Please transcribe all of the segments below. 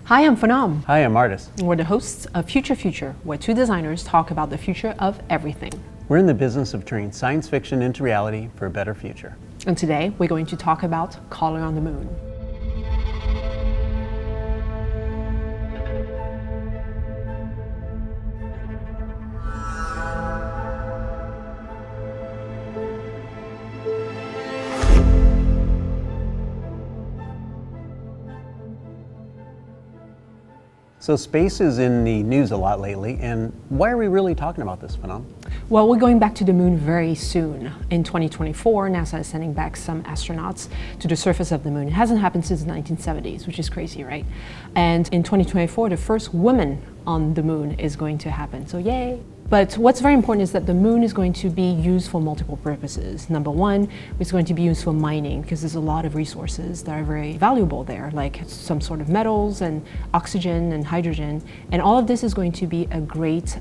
Hi, I'm Phanam. Hi, I'm Artis. We're the hosts of Future Future, where two designers talk about the future of everything. We're in the business of turning science fiction into reality for a better future. And today, we're going to talk about Color on the Moon. So space is in the news a lot lately, and why are we really talking about this phenomenon? Well, we're going back to the moon very soon. In 2024, NASA is sending back some astronauts to the surface of the moon. It hasn't happened since the 1970s, which is crazy, right? And in 2024, the first woman on the moon is going to happen, so yay! But what's very important is that the moon is going to be used for multiple purposes. Number one, it's going to be used for mining because there's a lot of resources that are very valuable there, like some sort of metals and oxygen and hydrogen. And all of this is going to be a great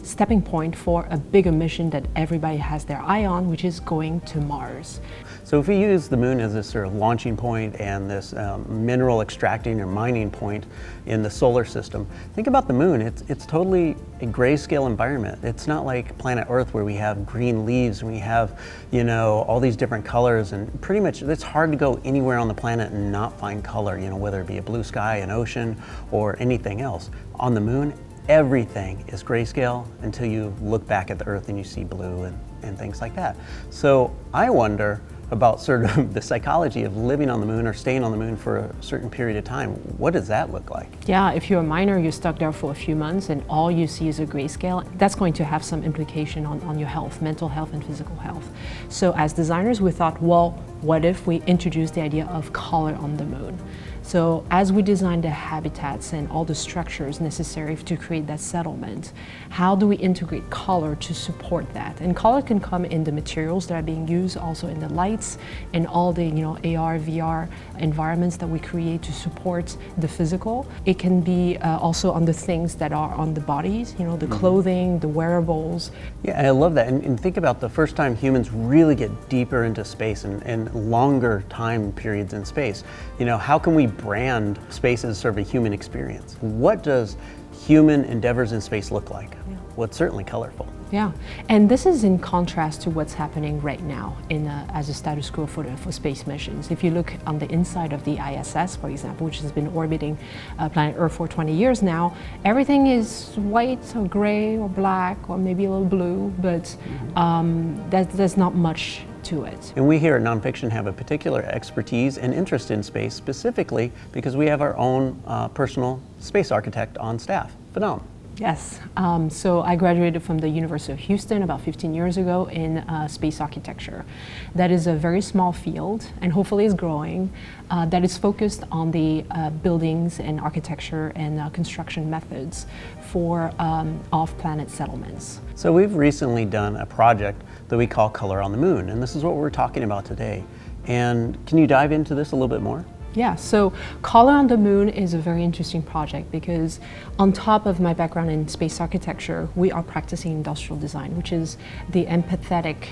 stepping point for a bigger mission that everybody has their eye on, which is going to Mars. So if we use the moon as this sort of launching point and this mineral extracting or mining point in the solar system, think about the moon. It's totally a grayscale environment. It's not like planet Earth where we have green leaves and we have, all these different colors, and pretty much it's hard to go anywhere on the planet and not find color, whether it be a blue sky, an ocean, or anything else. On the moon, everything is grayscale until you look back at the Earth and you see blue and things like that. So I wonder about sort of the psychology of living on the moon or staying on the moon for a certain period of time. What does that look like? Yeah, if you're a miner, you're stuck there for a few months and all you see is a grayscale, that's going to have some implication on your health, mental health and physical health. So as designers, we thought, well, what if we introduce the idea of color on the moon? So as we design the habitats and all the structures necessary to create that settlement, how do we integrate color to support that? And color can come in the materials that are being used, also in the lights, and all the AR, VR environments that we create to support the physical. It can be also on the things that are on the bodies, the clothing, the wearables. Yeah, I love that. And think about the first time humans really get deeper into space and longer time periods in space. How can we brand space as sort of a human experience? What does human endeavors in space look like? Yeah. Well, it's certainly colorful. Yeah, and this is in contrast to what's happening right now as a status quo for space missions. If you look on the inside of the ISS, for example, which has been orbiting planet Earth for 20 years now, everything is white or gray or black or maybe a little blue, but there's not much to it. And we here at Nonfiction have a particular expertise and interest in space, specifically because we have our own personal space architect on staff, Phanam. Yes, so I graduated from the University of Houston about 15 years ago in space architecture. That is a very small field, and hopefully is growing, that is focused on the buildings and architecture and construction methods for off-planet settlements. So we've recently done a project that we call Color on the Moon, and this is what we're talking about today. And can you dive into this a little bit more? Yeah, so Color on the Moon is a very interesting project because on top of my background in space architecture, we are practicing industrial design, which is the empathetic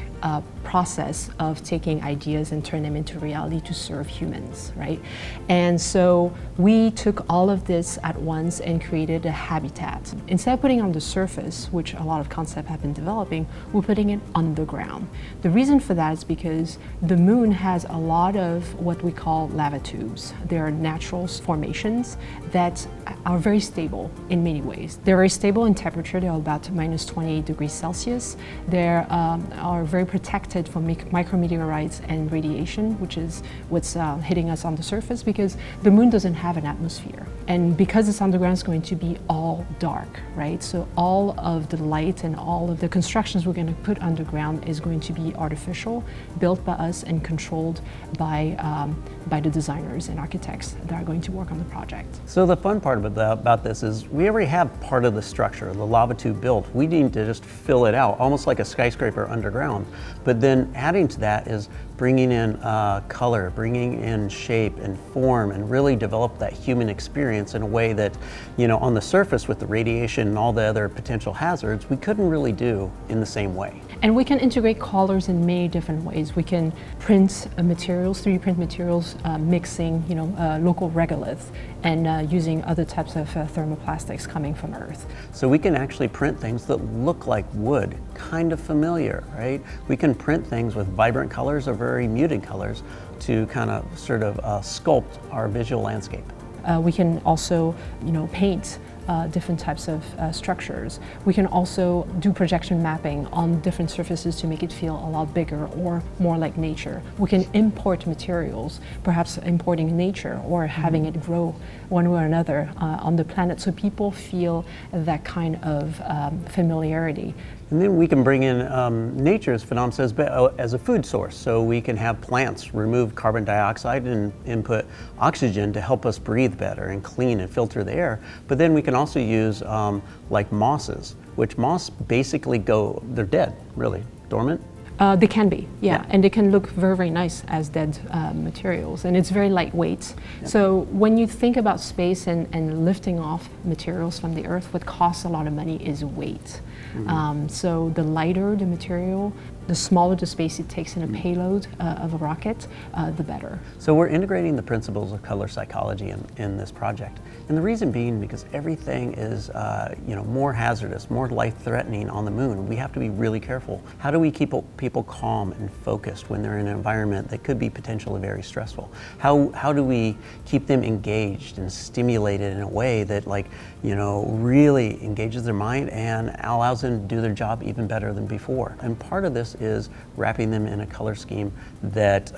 process of taking ideas and turn them into reality to serve humans, right? And so we took all of this at once and created a habitat. Instead of putting it on the surface, which a lot of concepts have been developing, we're putting it underground. The reason for that is because the moon has a lot of what we call lava tubes. They are natural formations that are very stable in many ways. They're very stable in temperature. They're about minus 28 degrees Celsius. They are very protected from micrometeorites and radiation, which is what's hitting us on the surface, because the moon doesn't have an atmosphere. And because it's underground, it's going to be all dark, right? So all of the light and all of the constructions we're going to put underground is going to be artificial, built by us and controlled by the designers and architects that are going to work on the project. So the fun part about this is we already have part of the structure, the lava tube built. We need to just fill it out, almost like a skyscraper underground. But then adding to that is bringing in color, bringing in shape and form, and really develop that human experience in a way that, on the surface with the radiation and all the other potential hazards, we couldn't really do in the same way. And we can integrate colors in many different ways. We can print materials, 3D print materials, mixing using local regolith and using other types of thermoplastics coming from Earth. So we can actually print things that look like wood, kind of familiar, right? We can print things with vibrant colors or very muted colors to kind of sort of sculpt our visual landscape. We can also, paint different types of structures. We can also do projection mapping on different surfaces to make it feel a lot bigger or more like nature. We can import materials, perhaps importing nature or having it grow one way or another on the planet, so people feel that kind of familiarity. And then we can bring in nature, as Phenom says, as a food source. So we can have plants remove carbon dioxide and input oxygen to help us breathe better and clean and filter the air. But then we can also use like mosses, which moss basically they're dead, really, dormant. They can be, yeah, and they can look very, very nice as dead materials, and it's very lightweight. Yeah. So when you think about space and lifting off materials from the Earth, what costs a lot of money is weight. Mm-hmm. So the lighter the material, the smaller the space it takes in a payload of a rocket, the better. So we're integrating the principles of color psychology in this project. And the reason being because everything is more hazardous, more life-threatening on the moon. We have to be really careful. How do we keep people calm and focused when they're in an environment that could be potentially very stressful? How do we keep them engaged and stimulated in a way that really engages their mind and allows them to do their job even better than before? And part of this is wrapping them in a color scheme that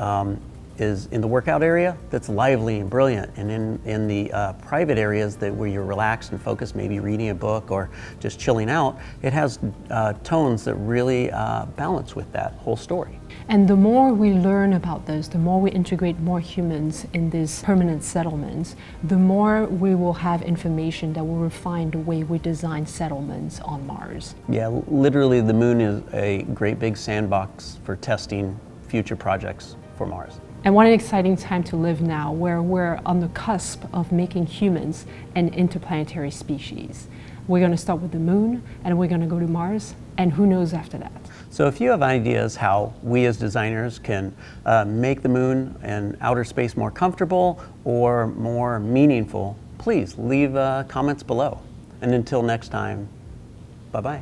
is in the workout area that's lively and brilliant, and in the private areas where you're relaxed and focused, maybe reading a book or just chilling out, it has tones that really balance with that whole story. And the more we learn about this, the more we integrate more humans in these permanent settlements, the more we will have information that will refine the way we design settlements on Mars. Yeah, literally the moon is a great big sandbox for testing future projects for Mars. And what an exciting time to live now, where we're on the cusp of making humans an interplanetary species. We're going to start with the moon, and we're going to go to Mars, and who knows after that. So if you have ideas how we as designers can make the moon and outer space more comfortable or more meaningful, please leave comments below. And until next time, bye-bye.